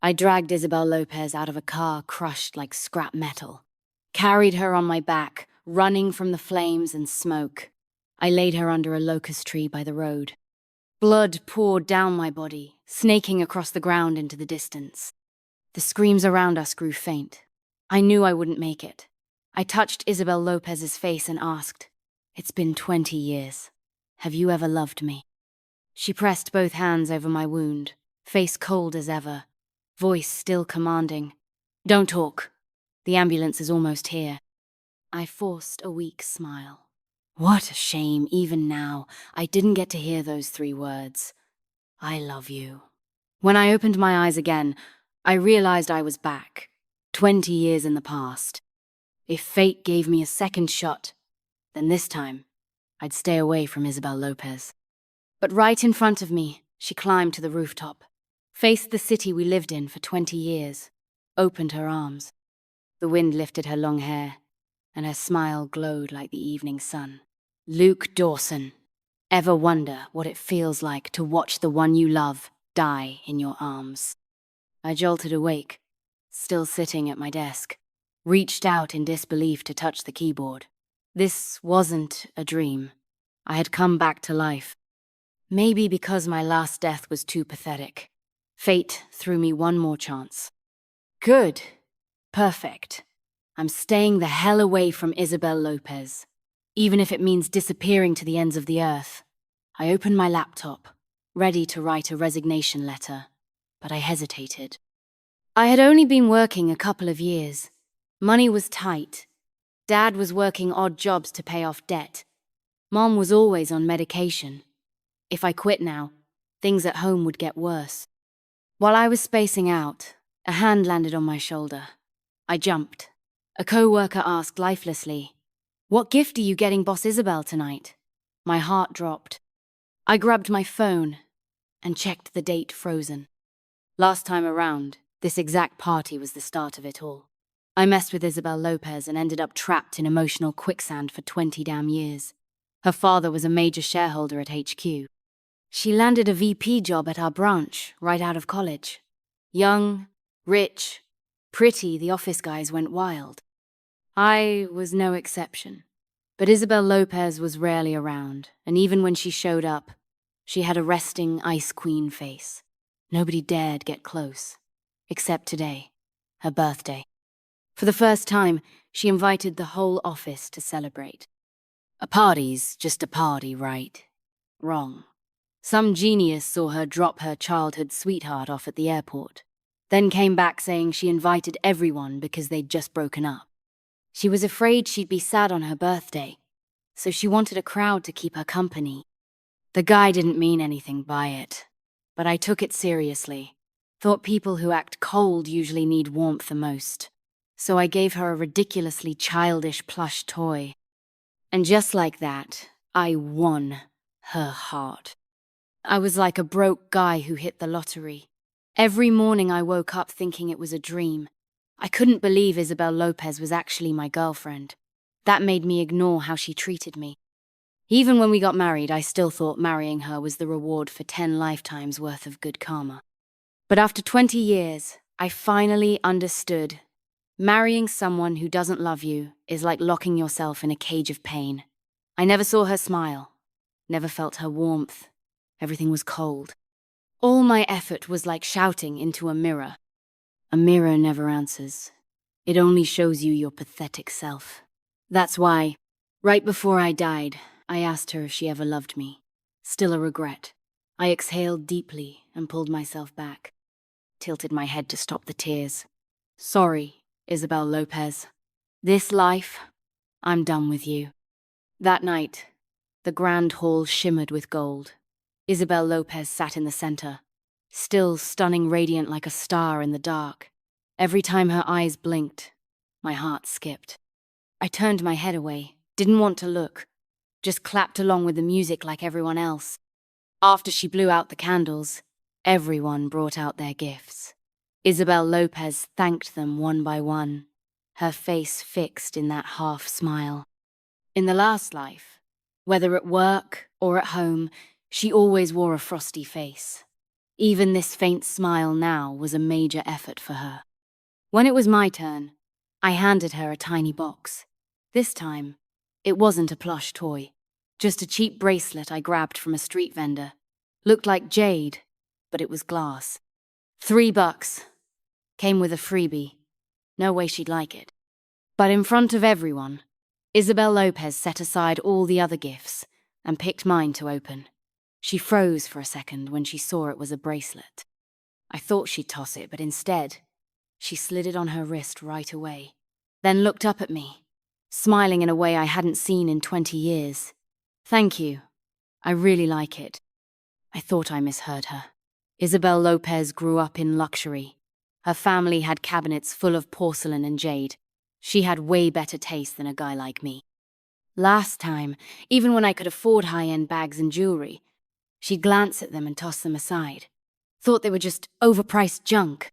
I dragged Isabel Lopez out of a car crushed like scrap metal, carried her on my back, running from the flames and smoke. I laid her under a locust tree by the road. Blood poured down my body, snaking across the ground into the distance. The screams around us grew faint. I knew I wouldn't make it. I touched Isabel Lopez's face and asked, "It's been 20 years. Have you ever loved me?" She pressed both hands over my wound, face cold as ever, voice still commanding. "Don't talk. The ambulance is almost here." I forced a weak smile. What a shame, even now, I didn't get to hear those 3 words. I love you. When I opened my eyes again, I realized I was back, 20 years in the past. If fate gave me a second shot, then this time, I'd stay away from Isabel Lopez. But right in front of me, she climbed to the rooftop, faced the city we lived in for 20 years, opened her arms. The wind lifted her long hair, and her smile glowed like the evening sun. Luke Dawson, ever wonder what it feels like to watch the one you love die in your arms? I jolted awake, still sitting at my desk, reached out in disbelief to touch the keyboard. This wasn't a dream. I had come back to life. Maybe because my last death was too pathetic. Fate threw me one more chance. Good. Perfect. I'm staying the hell away from Isabel Lopez, even if it means disappearing to the ends of the earth. I opened my laptop, ready to write a resignation letter, but I hesitated. I had only been working a couple of years. Money was tight. Dad was working odd jobs to pay off debt. Mom was always on medication. If I quit now, things at home would get worse. While I was spacing out, a hand landed on my shoulder. I jumped. A co-worker asked lifelessly, "What gift are you getting Boss Isabel tonight?" My heart dropped. I grabbed my phone and checked the date frozen. Last time around, this exact party was the start of it all. I messed with Isabel Lopez and ended up trapped in emotional quicksand for 20 damn years. Her father was a major shareholder at HQ. She landed a VP job at our branch right out of college. Young, rich, pretty, the office guys went wild. I was no exception. But Isabel Lopez was rarely around, and even when she showed up, she had a resting ice queen face. Nobody dared get close. Except today, her birthday. For the first time, she invited the whole office to celebrate. A party's just a party, right? Wrong. Some genius saw her drop her childhood sweetheart off at the airport, then came back saying she invited everyone because they'd just broken up. She was afraid she'd be sad on her birthday, so she wanted a crowd to keep her company. The guy didn't mean anything by it, but I took it seriously. Thought people who act cold usually need warmth the most. So I gave her a ridiculously childish plush toy. And just like that, I won her heart. I was like a broke guy who hit the lottery. Every morning I woke up thinking it was a dream. I couldn't believe Isabel Lopez was actually my girlfriend. That made me ignore how she treated me. Even when we got married, I still thought marrying her was the reward for 10 lifetimes worth of good karma. But after 20 years, I finally understood. Marrying someone who doesn't love you is like locking yourself in a cage of pain. I never saw her smile, never felt her warmth. Everything was cold. All my effort was like shouting into a mirror. A mirror never answers. It only shows you your pathetic self. That's why, right before I died, I asked her if she ever loved me. Still a regret. I exhaled deeply and pulled myself back. Tilted my head to stop the tears. Sorry, Isabel Lopez. This life, I'm done with you. That night, the grand hall shimmered with gold. Isabel Lopez sat in the center, still stunning radiant like a star in the dark. Every time her eyes blinked, my heart skipped. I turned my head away, didn't want to look, just clapped along with the music like everyone else. After she blew out the candles, everyone brought out their gifts. Isabel Lopez thanked them one by one, her face fixed in that half smile. In the last life, whether at work or at home, she always wore a frosty face. Even this faint smile now was a major effort for her. When it was my turn, I handed her a tiny box. This time, it wasn't a plush toy, just a cheap bracelet I grabbed from a street vendor. Looked like jade, but it was glass. $3. Came with a freebie. No way she'd like it. But in front of everyone, Isabel Lopez set aside all the other gifts and picked mine to open. She froze for a second when she saw it was a bracelet. I thought she'd toss it, but instead, she slid it on her wrist right away, then looked up at me, smiling in a way I hadn't seen in 20 years. Thank you. I really like it. I thought I misheard her. Isabel Lopez grew up in luxury. Her family had cabinets full of porcelain and jade. She had way better taste than a guy like me. Last time, even when I could afford high-end bags and jewelry, she'd glance at them and toss them aside. Thought they were just overpriced junk.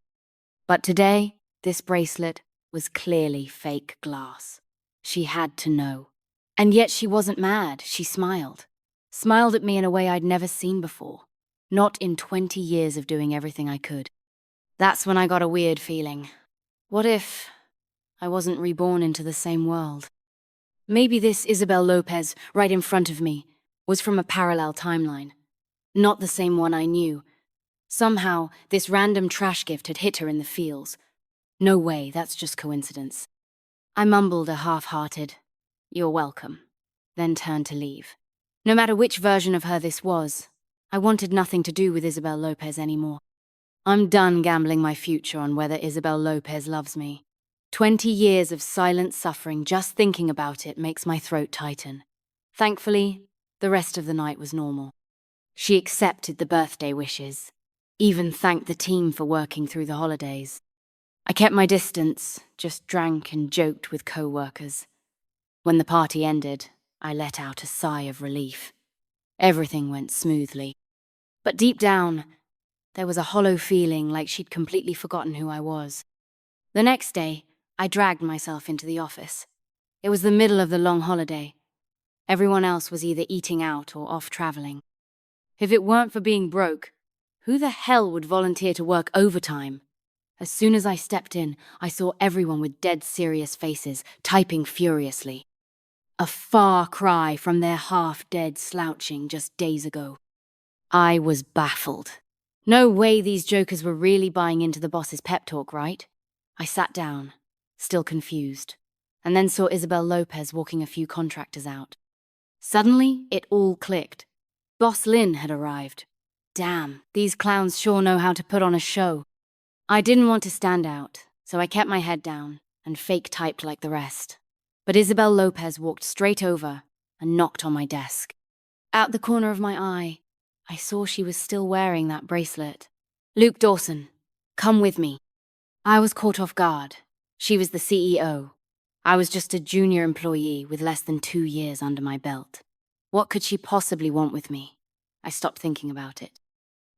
But today, this bracelet was clearly fake glass. She had to know. And yet she wasn't mad, she smiled. Smiled at me in a way I'd never seen before. Not in 20 years of doing everything I could. That's when I got a weird feeling. What if I wasn't reborn into the same world? Maybe this Isabel Lopez, right in front of me, was from a parallel timeline. Not the same one I knew. Somehow, this random trash gift had hit her in the feels. No way, that's just coincidence. I mumbled a half-hearted, "You're welcome," then turned to leave. No matter which version of her this was, I wanted nothing to do with Isabel Lopez anymore. I'm done gambling my future on whether Isabel Lopez loves me. 20 years of silent suffering just thinking about it makes my throat tighten. Thankfully, the rest of the night was normal. She accepted the birthday wishes, even thanked the team for working through the holidays. I kept my distance, just drank and joked with co-workers. When the party ended, I let out a sigh of relief. Everything went smoothly. But deep down, there was a hollow feeling like she'd completely forgotten who I was. The next day, I dragged myself into the office. It was the middle of the long holiday. Everyone else was either eating out or off traveling. If it weren't for being broke, who the hell would volunteer to work overtime? As soon as I stepped in, I saw everyone with dead serious faces, typing furiously. A far cry from their half-dead slouching just days ago. I was baffled. No way these jokers were really buying into the boss's pep talk, right? I sat down, still confused, and then saw Isabel Lopez walking a few contractors out. Suddenly, it all clicked. Boss Lynn had arrived. Damn, these clowns sure know how to put on a show. I didn't want to stand out, so I kept my head down and fake-typed like the rest. But Isabel Lopez walked straight over and knocked on my desk. Out the corner of my eye, I saw she was still wearing that bracelet. "Luke Dawson, come with me." I was caught off guard. She was the CEO. I was just a junior employee with less than 2 years under my belt. What could she possibly want with me? I stopped thinking about it.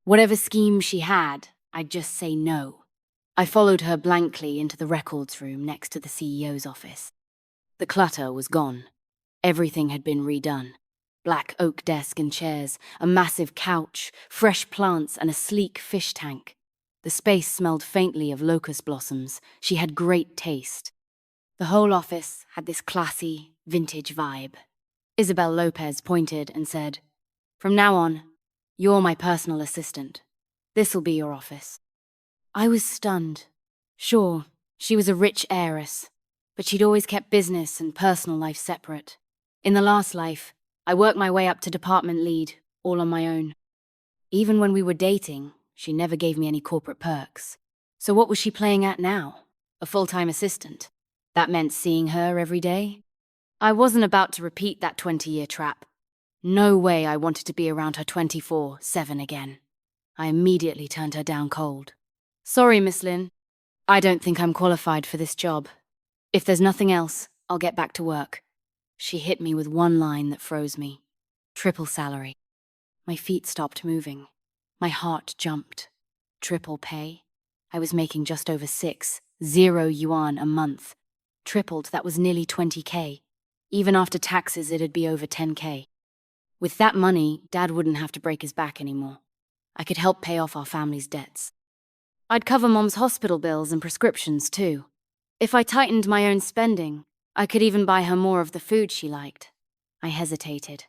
Whatever scheme she had, I'd just say no. I followed her blankly into the records room next to the CEO's office. The clutter was gone. Everything had been redone. Black oak desk and chairs, a massive couch, fresh plants, and a sleek fish tank. The space smelled faintly of locust blossoms. She had great taste. The whole office had this classy, vintage vibe. Isabel Lopez pointed and said, "From now on, you're my personal assistant. This'll be your office." I was stunned. Sure, she was a rich heiress, but she'd always kept business and personal life separate. In the last life, I worked my way up to department lead, all on my own. Even when we were dating, she never gave me any corporate perks. So what was she playing at now? A full-time assistant? That meant seeing her every day? I wasn't about to repeat that 20-year trap. No way I wanted to be around her 24/7 again. I immediately turned her down cold. "Sorry, Miss Lynn. I don't think I'm qualified for this job. If there's nothing else, I'll get back to work." She hit me with one line that froze me. Triple salary. My feet stopped moving. My heart jumped. Triple pay? I was making just over 6,000 yuan a month. Tripled, that was nearly 20K. Even after taxes, it'd be over 10K. With that money, Dad wouldn't have to break his back anymore. I could help pay off our family's debts. I'd cover Mom's hospital bills and prescriptions, too. If I tightened my own spending, I could even buy her more of the food she liked. I hesitated.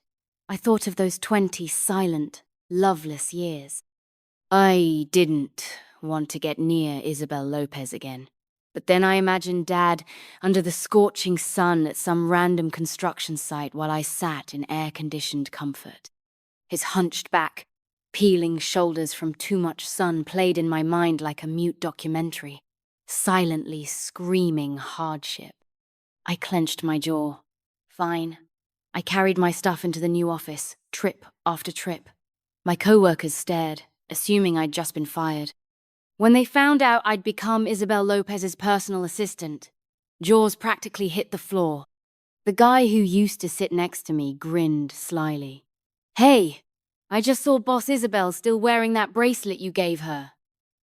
I thought of those 20 silent, loveless years. I didn't want to get near Isabel Lopez again. But then I imagined Dad under the scorching sun at some random construction site while I sat in air-conditioned comfort. His hunched back, peeling shoulders from too much sun played in my mind like a mute documentary, silently screaming hardship. I clenched my jaw. Fine. I carried my stuff into the new office, trip after trip. My co-workers stared, assuming I'd just been fired. When they found out I'd become Isabel Lopez's personal assistant, jaws practically hit the floor. The guy who used to sit next to me grinned slyly. Hey, I just saw Boss Isabel still wearing that bracelet you gave her.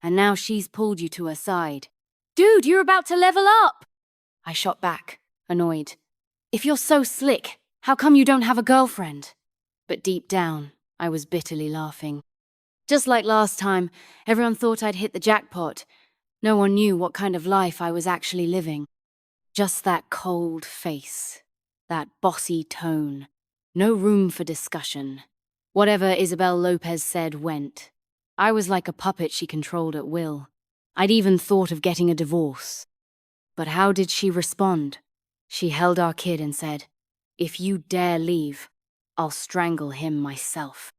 And now she's pulled you to her side. Dude, you're about to level up! I shot back, annoyed. If you're so slick, how come you don't have a girlfriend? But deep down, I was bitterly laughing. Just like last time, everyone thought I'd hit the jackpot. No one knew what kind of life I was actually living. Just that cold face, that bossy tone, no room for discussion. Whatever Isabel Lopez said went. I was like a puppet she controlled at will. I'd even thought of getting a divorce. But how did she respond? She held our kid and said, "If you dare leave, I'll strangle him myself."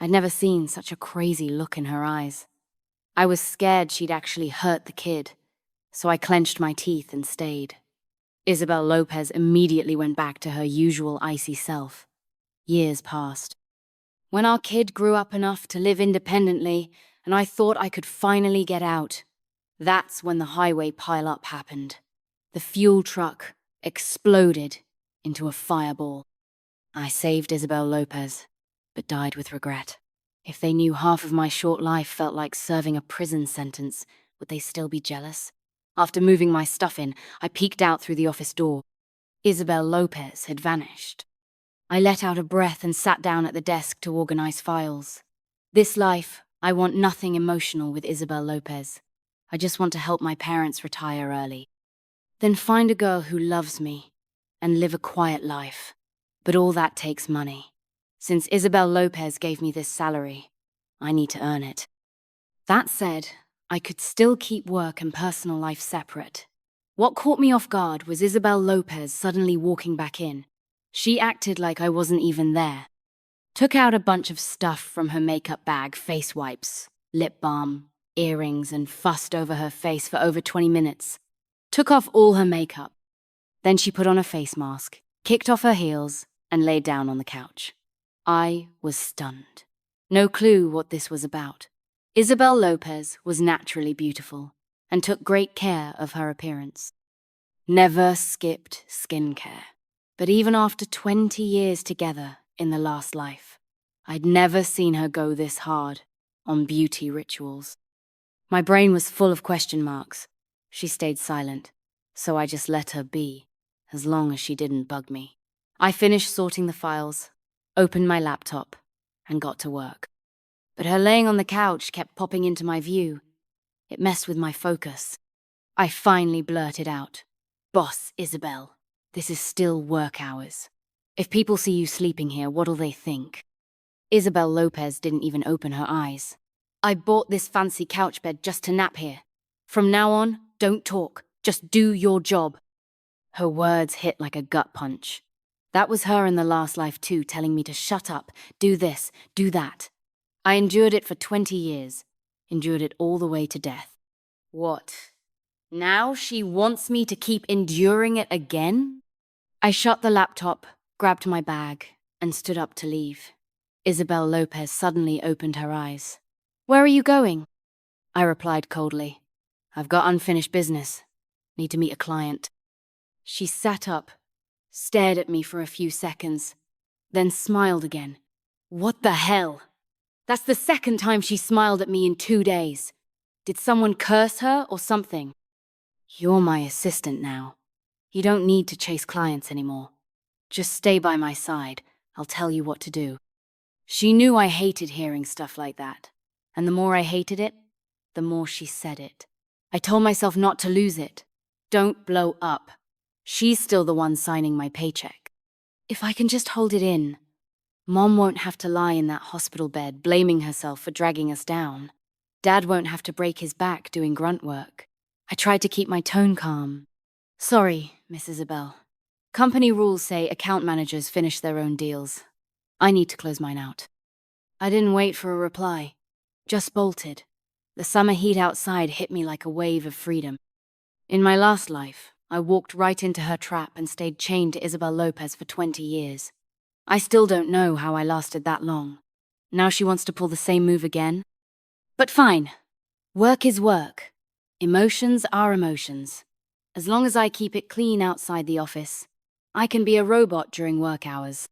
I'd never seen such a crazy look in her eyes. I was scared she'd actually hurt the kid, so I clenched my teeth and stayed. Isabel Lopez immediately went back to her usual icy self. Years passed. When our kid grew up enough to live independently, and I thought I could finally get out, that's when the highway pile-up happened. The fuel truck exploded into a fireball. I saved Isabel Lopez, but died with regret. If they knew half of my short life felt like serving a prison sentence, would they still be jealous? After moving my stuff in, I peeked out through the office door. Isabel Lopez had vanished. I let out a breath and sat down at the desk to organize files. This life, I want nothing emotional with Isabel Lopez. I just want to help my parents retire early. Then find a girl who loves me and live a quiet life. But all that takes money. Since Isabel Lopez gave me this salary, I need to earn it. That said, I could still keep work and personal life separate. What caught me off guard was Isabel Lopez suddenly walking back in. She acted like I wasn't even there. Took out a bunch of stuff from her makeup bag, face wipes, lip balm, earrings, and fussed over her face for over 20 minutes. Took off all her makeup. Then she put on a face mask, kicked off her heels, and laid down on the couch. I was stunned. No clue what this was about. Isabel Lopez was naturally beautiful and took great care of her appearance. Never skipped skincare. But even after 20 years together in the last life, I'd never seen her go this hard on beauty rituals. My brain was full of question marks. She stayed silent, so I just let her be, as long as she didn't bug me. I finished sorting the files, opened my laptop, and got to work. But her laying on the couch kept popping into my view. It messed with my focus. I finally blurted out, "Boss Isabel, this is still work hours. If people see you sleeping here, what'll they think?" Isabel Lopez didn't even open her eyes. "I bought this fancy couch bed just to nap here. From now on, don't talk, just do your job." Her words hit like a gut punch. That was her in the last life too, telling me to shut up, do this, do that. I endured it for 20 years, endured it all the way to death. What? Now she wants me to keep enduring it again? I shut the laptop, grabbed my bag, and stood up to leave. Isabel Lopez suddenly opened her eyes. "Where are you going?" I replied coldly. "I've got unfinished business. Need to meet a client." She sat up, stared at me for a few seconds, then smiled again. What the hell? That's the second time she smiled at me in 2 days. Did someone curse her or something? "You're my assistant now. You don't need to chase clients anymore. Just stay by my side. I'll tell you what to do." She knew I hated hearing stuff like that. And the more I hated it, the more she said it. I told myself not to lose it. Don't blow up. She's still the one signing my paycheck. If I can just hold it in, Mom won't have to lie in that hospital bed blaming herself for dragging us down. Dad won't have to break his back doing grunt work. I tried to keep my tone calm. Sorry, Miss Isabel. Company rules say account managers finish their own deals. I need to close mine out. I didn't wait for a reply. Just bolted. The summer heat outside hit me like a wave of freedom. In my last life, I walked right into her trap and stayed chained to Isabel Lopez for 20 years. I still don't know how I lasted that long. Now she wants to pull the same move again? But fine. Work is work. Emotions are emotions. As long as I keep it clean outside the office, I can be a robot during work hours.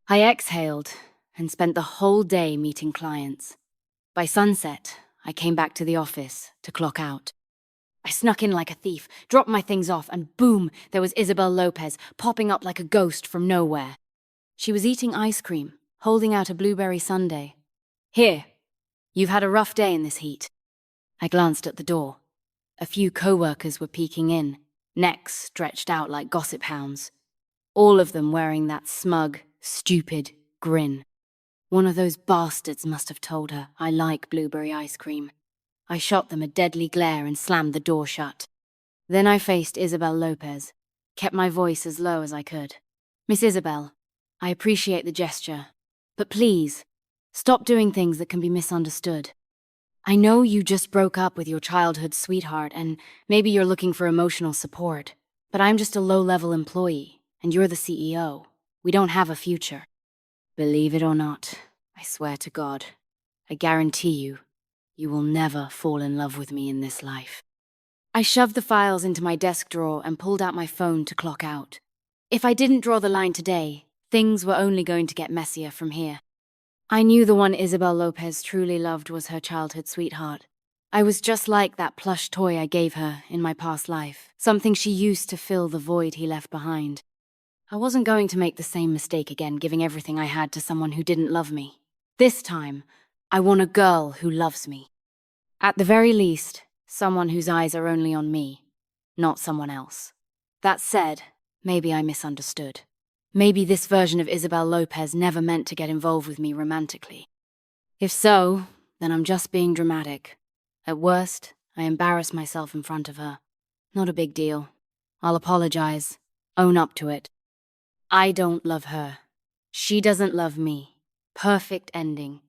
I exhaled and spent the whole day meeting clients. By sunset, I came back to the office to clock out. I snuck in like a thief, dropped my things off, and boom, there was Isabel Lopez popping up like a ghost from nowhere. She was eating ice cream, holding out a blueberry sundae. Here, you've had a rough day in this heat. I glanced at the door. A few co-workers were peeking in, necks stretched out like gossip hounds. All of them wearing that smug, stupid grin. One of those bastards must have told her I like blueberry ice cream. I shot them a deadly glare and slammed the door shut. Then I faced Isabel Lopez, kept my voice as low as I could. Miss Isabel, I appreciate the gesture, but please, stop doing things that can be misunderstood. I know you just broke up with your childhood sweetheart and maybe you're looking for emotional support, but I'm just a low-level employee, and you're the CEO. We don't have a future. Believe it or not, I swear to God, I guarantee you, you will never fall in love with me in this life. I shoved the files into my desk drawer and pulled out my phone to clock out. If I didn't draw the line today, things were only going to get messier from here. I knew the one Isabel Lopez truly loved was her childhood sweetheart. I was just like that plush toy I gave her in my past life, something she used to fill the void he left behind. I wasn't going to make the same mistake again, giving everything I had to someone who didn't love me. This time, I want a girl who loves me. At the very least, someone whose eyes are only on me, not someone else. That said, maybe I misunderstood. Maybe this version of Isabel Lopez never meant to get involved with me romantically. If so, then I'm just being dramatic. At worst, I embarrass myself in front of her. Not a big deal. I'll apologize. Own up to it. I don't love her. She doesn't love me. Perfect ending.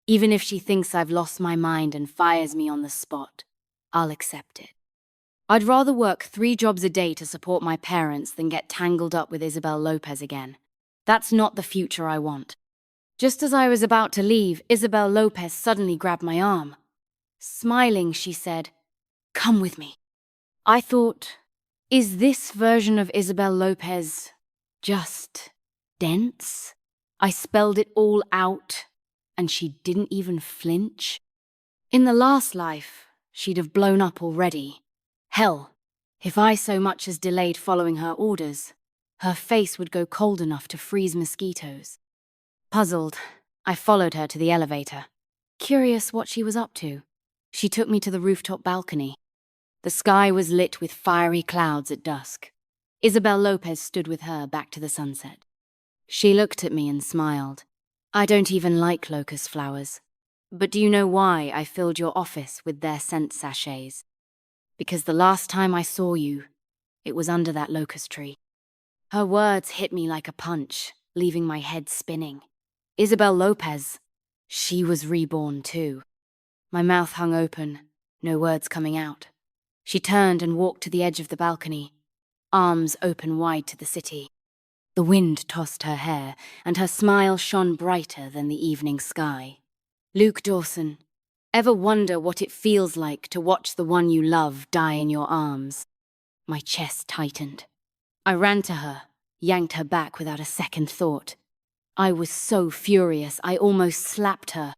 Even if she thinks I've lost my mind and fires me on the spot, I'll accept it. I'd rather work 3 jobs a day to support my parents than get tangled up with Isabel Lopez again. That's not the future I want. Just as I was about to leave, Isabel Lopez suddenly grabbed my arm. Smiling, she said, "Come with me." I thought, is this version of Isabel Lopez just dense? I spelled it all out, and she didn't even flinch. In the last life, she'd have blown up already. Hell, if I so much as delayed following her orders, her face would go cold enough to freeze mosquitoes. Puzzled, I followed her to the elevator. Curious what she was up to, she took me to the rooftop balcony. The sky was lit with fiery clouds at dusk. Isabel Lopez stood with her back to the sunset. She looked at me and smiled. I don't even like locust flowers. But do you know why I filled your office with their scent sachets? Because the last time I saw you, it was under that locust tree. Her words hit me like a punch, leaving my head spinning. Isabel Lopez, she was reborn too. My mouth hung open, no words coming out. She turned and walked to the edge of the balcony, arms open wide to the city. The wind tossed her hair, and her smile shone brighter than the evening sky. Luke Dawson, ever wonder what it feels like to watch the one you love die in your arms? My chest tightened. I ran to her, yanked her back without a second thought. I was so furious, I almost slapped her.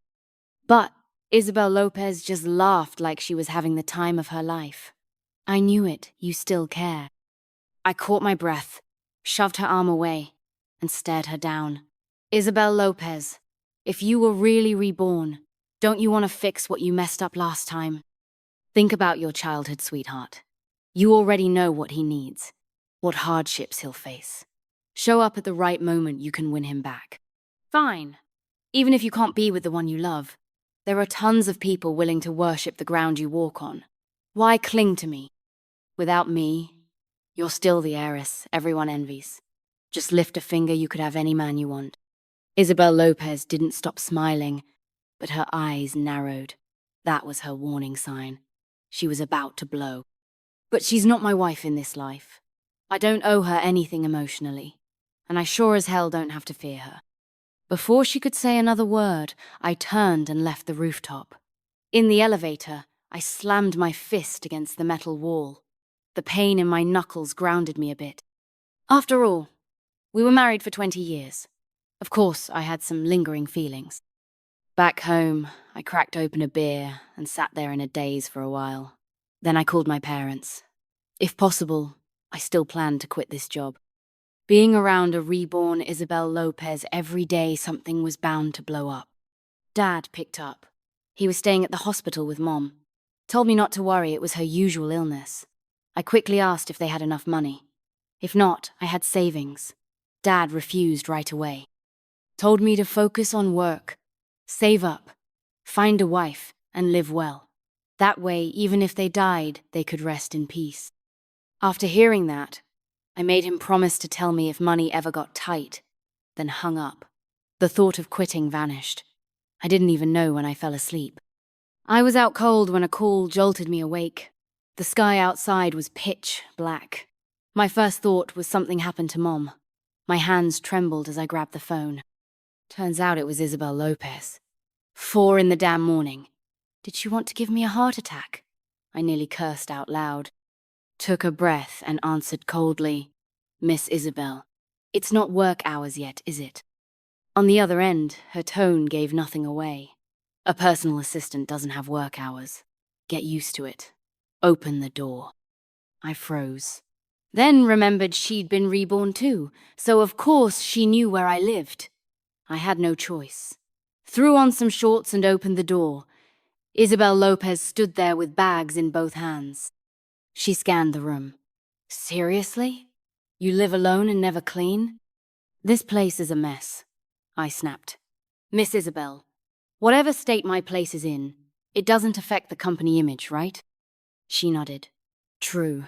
But Isabel Lopez just laughed like she was having the time of her life. I knew it, you still care. I caught my breath, shoved her arm away, and stared her down. Isabel Lopez, if you were really reborn, Don't you want to fix what you messed up last time? Think about your childhood sweetheart. You already know what he needs, what hardships he'll face. Show up at the right moment, you can win him back. Fine. Even if you can't be with the one you love, there are tons of people willing to worship the ground you walk on. Why cling to me? Without me, you're still the heiress everyone envies. Just lift a finger, you could have any man you want. Isabel Lopez didn't stop smiling, but her eyes narrowed. That was her warning sign. She was about to blow. But she's not my wife in this life. I don't owe her anything emotionally, and I sure as hell don't have to fear her. Before she could say another word, I turned and left the rooftop. In the elevator, I slammed my fist against the metal wall. The pain in my knuckles grounded me a bit. After all, we were married for 20 years. Of course, I had some lingering feelings. Back home, I cracked open a beer and sat there in a daze for a while. Then I called my parents. If possible, I still planned to quit this job. Being around a reborn Isabel Lopez every day, something was bound to blow up. Dad picked up. He was staying at the hospital with Mom. Told me not to worry, it was her usual illness. I quickly asked if they had enough money. If not, I had savings. Dad refused right away. Told me to focus on work, save up, find a wife, and live well. That way, even if they died, they could rest in peace. After hearing that, I made him promise to tell me if money ever got tight, then hung up. The thought of quitting vanished. I didn't even know when I fell asleep. I was out cold when a call jolted me awake. The sky outside was pitch black. My first thought was something happened to Mom. My hands trembled as I grabbed the phone. Turns out it was Isabel Lopez. 4 in the damn morning. Did she want to give me a heart attack? I nearly cursed out loud. Took a breath and answered coldly, "Miss Isabel, it's not work hours yet, is it?" On the other end, her tone gave nothing away. A personal assistant doesn't have work hours. Get used to it. Open the door. I froze. Then remembered she'd been reborn too, so of course she knew where I lived. I had no choice. Threw on some shorts and opened the door. Isabel Lopez stood there with bags in both hands. She scanned the room. "Seriously? You live alone and never clean?" "This place is a mess," I snapped. "Miss Isabel, whatever state my place is in, it doesn't affect the company image, right?" She nodded. "True.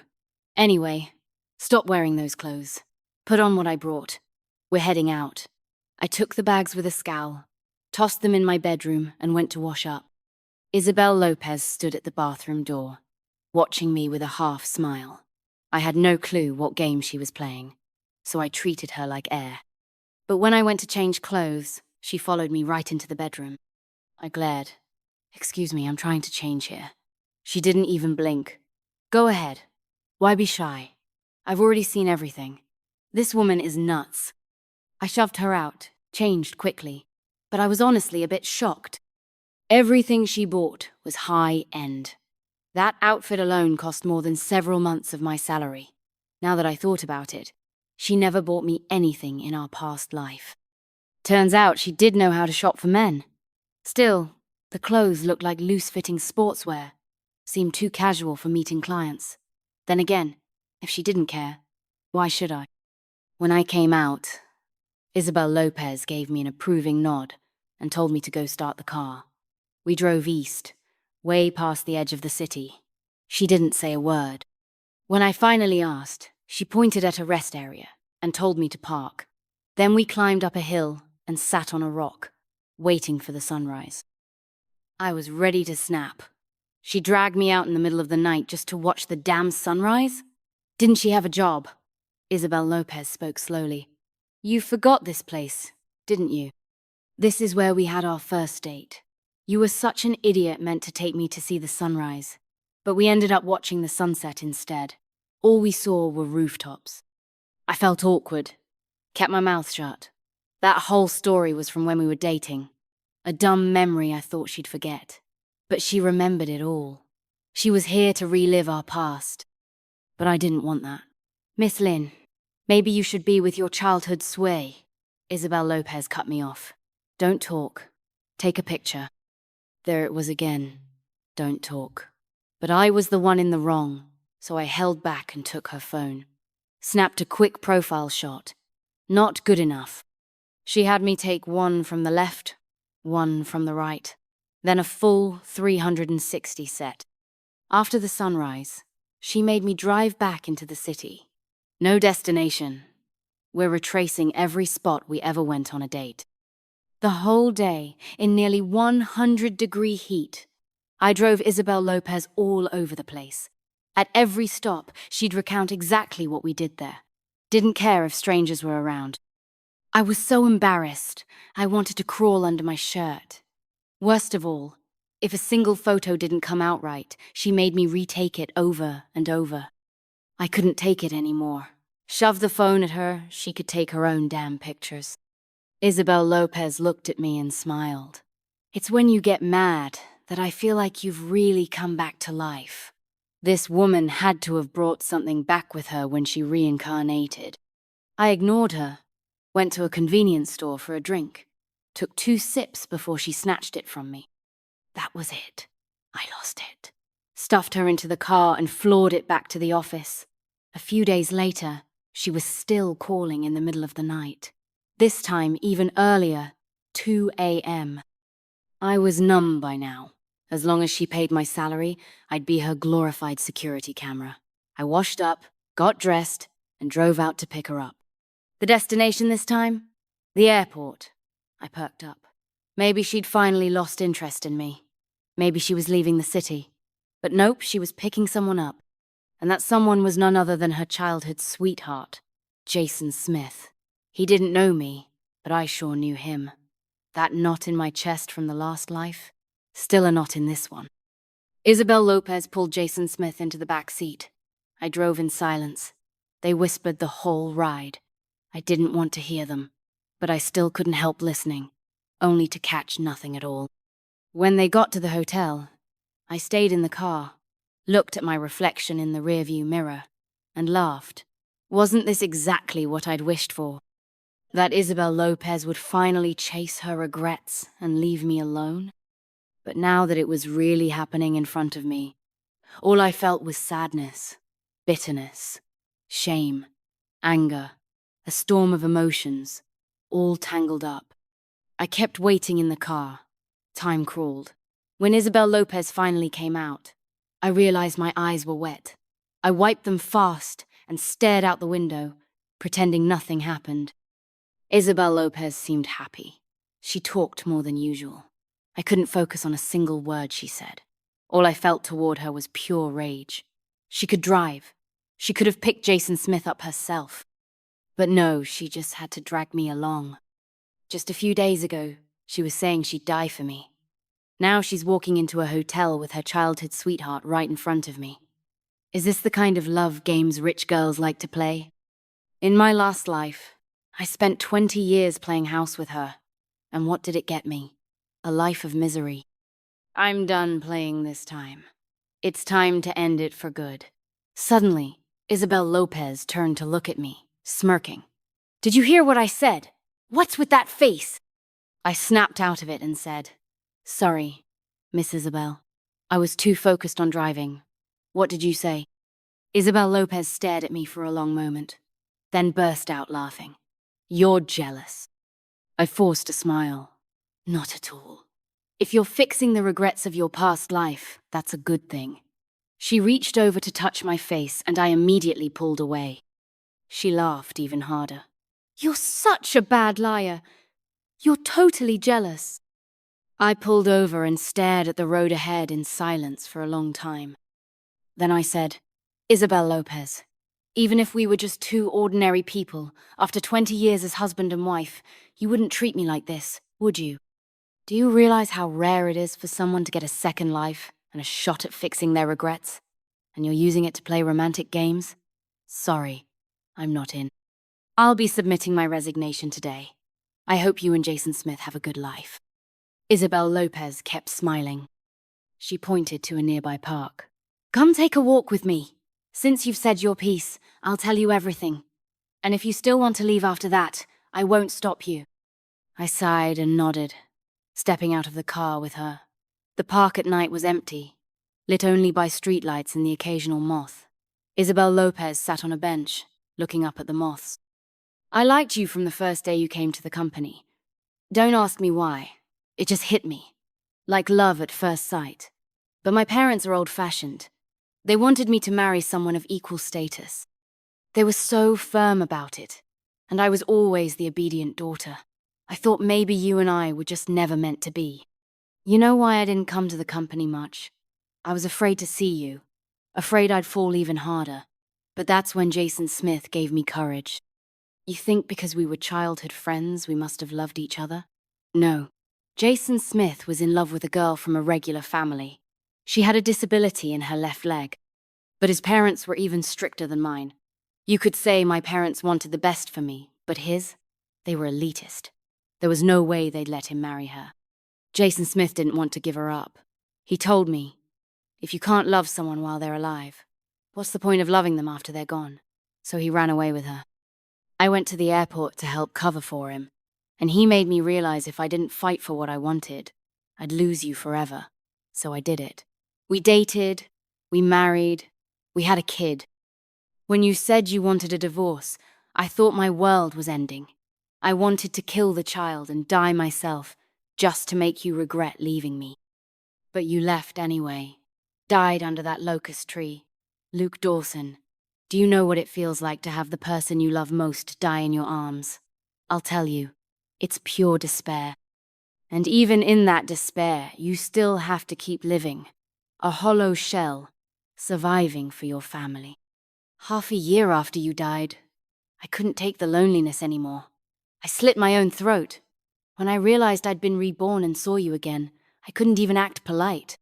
Anyway, stop wearing those clothes. Put on what I brought. We're heading out." I took the bags with a scowl, tossed them in my bedroom, and went to wash up. Isabel Lopez stood at the bathroom door, watching me with a half smile. I had no clue what game she was playing, so I treated her like air. But when I went to change clothes, she followed me right into the bedroom. I glared. "Excuse me, I'm trying to change here." She didn't even blink. "Go ahead. Why be shy? I've already seen everything. This woman is nuts." I shoved her out, changed quickly, but I was honestly a bit shocked. Everything she bought was high-end. That outfit alone cost more than several months of my salary. Now that I thought about it, she never bought me anything in our past life. Turns out she did know how to shop for men. Still, the clothes looked like loose-fitting sportswear. Seemed too casual for meeting clients. Then again, if she didn't care, why should I? When I came out, Isabel Lopez gave me an approving nod and told me to go start the car. We drove east, way past the edge of the city. She didn't say a word. When I finally asked, she pointed at a rest area and told me to park. Then we climbed up a hill and sat on a rock, waiting for the sunrise. I was ready to snap. She dragged me out in the middle of the night just to watch the damn sunrise? Didn't she have a job? Isabel Lopez spoke slowly. "You forgot this place, didn't you? This is where we had our first date. You were such an idiot meant to take me to see the sunrise, but we ended up watching the sunset instead. All we saw were rooftops." I felt awkward, kept my mouth shut. That whole story was from when we were dating. A dumb memory I thought she'd forget. But she remembered it all. She was here to relive our past. But I didn't want that. "Miss Lynn, maybe you should be with your childhood sway." Isabel Lopez cut me off. "Don't talk. Take a picture." There it was again. Don't talk. But I was the one in the wrong, so I held back and took her phone. Snapped a quick profile shot. Not good enough. She had me take one from the left, one from the right, then a full 360 set. After the sunrise, she made me drive back into the city. No destination. We're retracing every spot we ever went on a date. The whole day, in nearly 100-degree heat, I drove Isabel Lopez all over the place. At every stop, she'd recount exactly what we did there. Didn't care if strangers were around. I was so embarrassed, I wanted to crawl under my shirt. Worst of all, if a single photo didn't come out right, she made me retake it over and over. I couldn't take it anymore. Shove the phone at her, she could take her own damn pictures. Isabel Lopez looked at me and smiled. It's when you get mad that I feel like you've really come back to life. This woman had to have brought something back with her when she reincarnated. I ignored her, went to a convenience store for a drink, took 2 sips before she snatched it from me. That was it. I lost it. Stuffed her into the car and floored it back to the office. A few days later, she was still calling in the middle of the night. This time even earlier, 2 a.m. I was numb by now. As long as she paid my salary, I'd be her glorified security camera. I washed up, got dressed, and drove out to pick her up. The destination this time? The airport. I perked up. Maybe she'd finally lost interest in me. Maybe she was leaving the city. But nope, she was picking someone up. And that someone was none other than her childhood sweetheart, Jason Smith. He didn't know me, but I sure knew him. That knot in my chest from the last life, still a knot in this one. Isabel Lopez pulled Jason Smith into the back seat. I drove in silence. They whispered the whole ride. I didn't want to hear them, but I still couldn't help listening, only to catch nothing at all. When they got to the hotel, I stayed in the car, looked at my reflection in the rearview mirror, and laughed. Wasn't this exactly what I'd wished for? That Isabel Lopez would finally chase her regrets and leave me alone? But now that it was really happening in front of me, all I felt was sadness, bitterness, shame, anger, a storm of emotions, all tangled up. I kept waiting in the car. Time crawled. When Isabel Lopez finally came out, I realized my eyes were wet. I wiped them fast and stared out the window, pretending nothing happened. Isabel Lopez seemed happy. She talked more than usual. I couldn't focus on a single word she said. All I felt toward her was pure rage. She could drive. She could have picked Jason Smith up herself. But no, she just had to drag me along. Just a few days ago, she was saying she'd die for me. Now she's walking into a hotel with her childhood sweetheart right in front of me. Is this the kind of love games rich girls like to play? In my last life, I spent 20 years playing house with her. And what did it get me? A life of misery. I'm done playing this time. It's time to end it for good. Suddenly, Isabel Lopez turned to look at me, smirking. Did you hear what I said? What's with that face? I snapped out of it and said, Sorry, Miss Isabel. I was too focused on driving. What did you say? Isabel Lopez stared at me for a long moment, then burst out laughing. You're jealous. I forced a smile. Not at all. If you're fixing the regrets of your past life, that's a good thing. She reached over to touch my face, and I immediately pulled away. She laughed even harder. You're such a bad liar. You're totally jealous. I pulled over and stared at the road ahead in silence for a long time. Then I said, Isabel Lopez, even if we were just 2 ordinary people, after 20 years as husband and wife, you wouldn't treat me like this, would you? Do you realize how rare it is for someone to get a second life and a shot at fixing their regrets? And you're using it to play romantic games? Sorry, I'm not in. I'll be submitting my resignation today. I hope you and Jason Smith have a good life. Isabel Lopez kept smiling. She pointed to a nearby park. Come take a walk with me. Since you've said your piece, I'll tell you everything. And if you still want to leave after that, I won't stop you. I sighed and nodded, stepping out of the car with her. The The park at night was empty, lit only by streetlights and the occasional moth. Isabel Lopez sat on a bench, looking up at the moths. I liked you from the first day you came to the company. Don't ask me why. It just hit me. Like love at first sight. But my parents are old-fashioned. They wanted me to marry someone of equal status. They were so firm about it, and I was always the obedient daughter. I thought maybe you and I were just never meant to be. You know why I didn't come to the company much? I was afraid to see you, afraid I'd fall even harder. But that's when Jason Smith gave me courage. You think because we were childhood friends we must have loved each other? No. Jason Smith was in love with a girl from a regular family. She had a disability in her left leg, but his parents were even stricter than mine. You could say my parents wanted the best for me, but they were elitist. There was no way they'd let him marry her. Jason Smith didn't want to give her up. He told me, if you can't love someone while they're alive, what's the point of loving them after they're gone? So he ran away with her. I went to the airport to help cover for him, and he made me realize if I didn't fight for what I wanted, I'd lose you forever. So I did it. We dated, we married, we had a kid. When you said you wanted a divorce, I thought my world was ending. I wanted to kill the child and die myself, just to make you regret leaving me. But you left anyway. Died under that locust tree. Luke Dawson, do you know what it feels like to have the person you love most die in your arms? I'll tell you, it's pure despair. And even in that despair, you still have to keep living. A hollow shell, surviving for your family. Half a year after you died, I couldn't take the loneliness anymore. I slit my own throat. When I realized I'd been reborn and saw you again, I couldn't even act polite.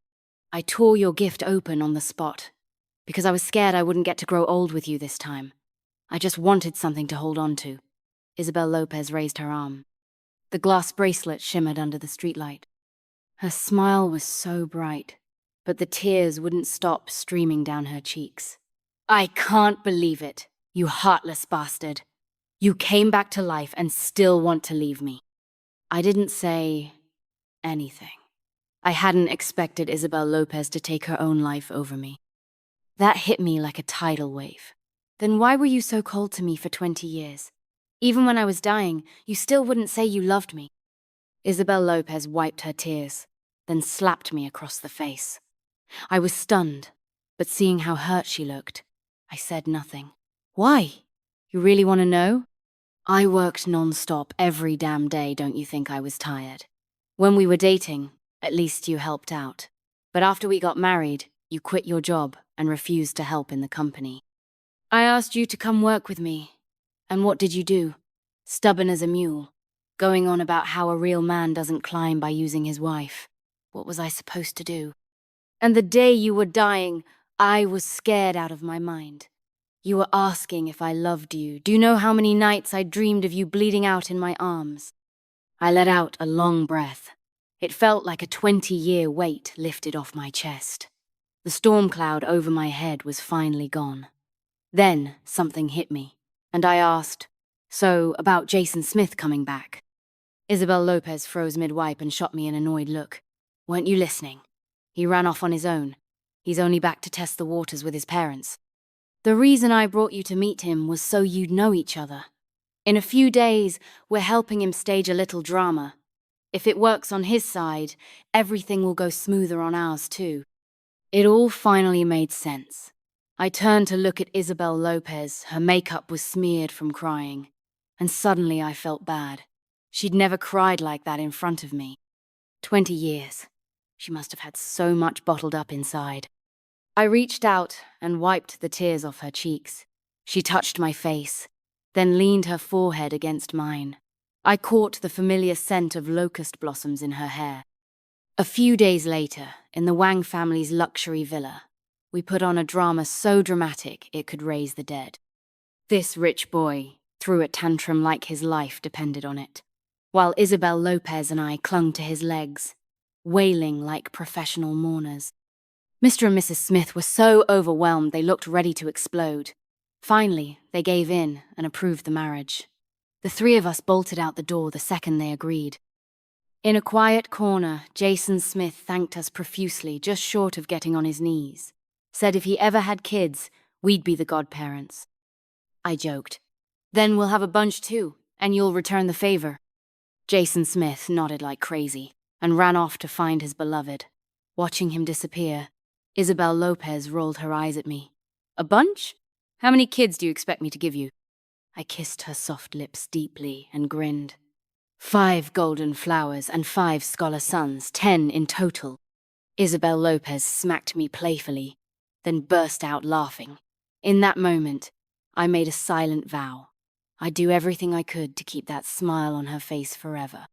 I tore your gift open on the spot, because I was scared I wouldn't get to grow old with you this time. I just wanted something to hold on to. Isabel Lopez raised her arm. The glass bracelet shimmered under the streetlight. Her smile was so bright, but the tears wouldn't stop streaming down her cheeks. I can't believe it, you heartless bastard. You came back to life and still want to leave me. I didn't say anything. I hadn't expected Isabel Lopez to take her own life over me. That hit me like a tidal wave. Then why were you so cold to me for 20 years? Even when I was dying, you still wouldn't say you loved me. Isabel Lopez wiped her tears, then slapped me across the face. I was stunned, but seeing how hurt she looked, I said nothing. Why? You really want to know? I worked non-stop every damn day, don't you think I was tired? When we were dating, at least you helped out. But after we got married, you quit your job and refused to help in the company. I asked you to come work with me. And what did you do? Stubborn as a mule, going on about how a real man doesn't climb by using his wife. What was I supposed to do? And the day you were dying, I was scared out of my mind. You were asking if I loved you. Do you know how many nights I dreamed of you bleeding out in my arms? I let out a long breath. It felt like a 20-year weight lifted off my chest. The storm cloud over my head was finally gone. Then something hit me, and I asked, so about Jason Smith coming back? Isabel Lopez froze mid-wipe and shot me an annoyed look. Weren't you listening? He ran off on his own. He's only back to test the waters with his parents. The reason I brought you to meet him was so you'd know each other. In a few days, we're helping him stage a little drama. If it works on his side, everything will go smoother on ours too. It all finally made sense. I turned to look at Isabel Lopez. Her makeup was smeared from crying. And suddenly I felt bad. She'd never cried like that in front of me. 20 years. She must have had so much bottled up inside. I reached out and wiped the tears off her cheeks. She touched my face, then leaned her forehead against mine. I caught the familiar scent of locust blossoms in her hair. A few days later, in the Wang family's luxury villa, we put on a drama so dramatic it could raise the dead. This rich boy threw a tantrum like his life depended on it, while Isabel Lopez and I clung to his legs, wailing like professional mourners. Mr. and Mrs. Smith were so overwhelmed they looked ready to explode. Finally, they gave in and approved the marriage. The three of us bolted out the door the second they agreed. In a quiet corner, Jason Smith thanked us profusely, just short of getting on his knees. Said if he ever had kids, we'd be the godparents. I joked. Then we'll have a bunch too, and you'll return the favor. Jason Smith nodded like crazy and ran off to find his beloved. Watching him disappear, Isabel Lopez rolled her eyes at me. A bunch? How many kids do you expect me to give you? I kissed her soft lips deeply and grinned. 5 golden flowers and 5 scholar sons, 10 in total. Isabel Lopez smacked me playfully, then burst out laughing. In that moment, I made a silent vow. I'd do everything I could to keep that smile on her face forever.